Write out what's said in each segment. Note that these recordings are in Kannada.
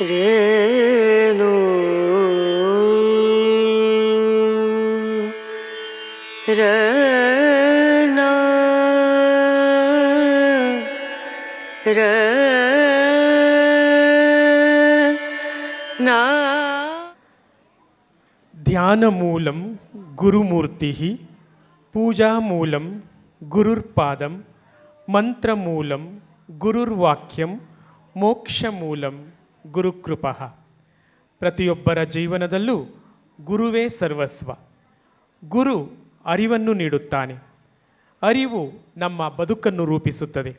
ರೇಣು ರನ ರನ. ಧ್ಯಾನಮೂಲಂ ಗುರುಮೂರ್ತಿ, ಪೂಜಾಮೂಲಂ ಗುರುರ್ಪಾದಂ, ಮಂತ್ರಮೂಲಂ ಗುರುರ್ವಾಕ್ಯಂ, ಮೋಕ್ಷಮೂಲಂ ಗುರುಕೃಪಃ. ಪ್ರತಿಯೊಬ್ಬರ ಜೀವನದಲ್ಲೂ ಗುರುವೇ ಸರ್ವಸ್ವ. ಗುರು ಅರಿವನ್ನು ನೀಡುತ್ತಾನೆ. ಅರಿವು ನಮ್ಮ ಬದುಕನ್ನು ರೂಪಿಸುತ್ತದೆ.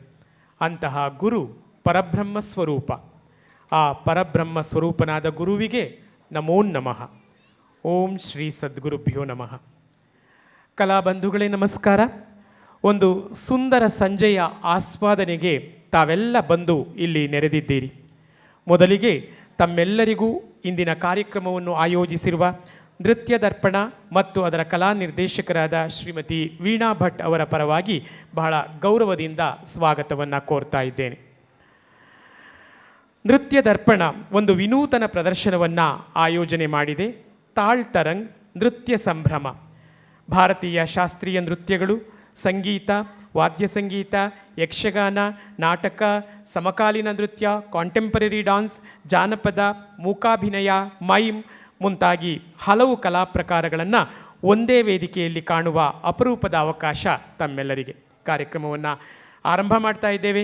ಅಂತಹ ಗುರು ಪರಬ್ರಹ್ಮ ಸ್ವರೂಪ. ಆ ಪರಬ್ರಹ್ಮ ಸ್ವರೂಪನಾದ ಗುರುವಿಗೆ ನಮೋ ನಮಃ. ಓಂ ಶ್ರೀ ಸದ್ಗುರುಭ್ಯೋ ನಮಃ. ಕಲಾಬಂಧುಗಳೇ ನಮಸ್ಕಾರ. ಒಂದು ಸುಂದರ ಸಂಜೆಯ ಆಸ್ವಾದನೆಗೆ ತಾವೆಲ್ಲ ಬಂದು ಇಲ್ಲಿ ನೆರೆದಿದ್ದೀರಿ. ಮೊದಲಿಗೆ ತಮ್ಮೆಲ್ಲರಿಗೂ ಇಂದಿನ ಕಾರ್ಯಕ್ರಮವನ್ನು ಆಯೋಜಿಸಿರುವ ನೃತ್ಯ ದರ್ಪಣ ಮತ್ತು ಅದರ ಕಲಾ ನಿರ್ದೇಶಕರಾದ ಶ್ರೀಮತಿ ವೀಣಾ ಭಟ್ ಅವರ ಪರವಾಗಿ ಬಹಳ ಗೌರವದಿಂದ ಸ್ವಾಗತವನ್ನು ಕೋರ್ತಾ ಇದ್ದೇನೆ. ನೃತ್ಯ ದರ್ಪಣ ಒಂದು ವಿನೂತನ ಪ್ರದರ್ಶನವನ್ನು ಆಯೋಜನೆ ಮಾಡಿದೆ. ತಾಳ್ ತರಂಗ್ ನೃತ್ಯ ಸಂಭ್ರಮ. ಭಾರತೀಯ ಶಾಸ್ತ್ರೀಯ ನೃತ್ಯಗಳು, ಸಂಗೀತ, ವಾದ್ಯ ಸಂಗೀತ, ಯಕ್ಷಗಾನ, ನಾಟಕ, ಸಮಕಾಲೀನ ನೃತ್ಯ, ಕಾಂಟೆಂಪರರಿ ಡಾನ್ಸ್, ಜಾನಪದ, ಮೂಕಾಭಿನಯ, ಮೈಮ್ ಮುಂತಾಗಿ ಹಲವು ಕಲಾ ಪ್ರಕಾರಗಳನ್ನು ಒಂದೇ ವೇದಿಕೆಯಲ್ಲಿ ಕಾಣುವ ಅಪರೂಪದ ಅವಕಾಶ ತಮ್ಮೆಲ್ಲರಿಗೆ. ಕಾರ್ಯಕ್ರಮವನ್ನು ಆರಂಭ ಮಾಡ್ತಾ ಇದ್ದೇವೆ.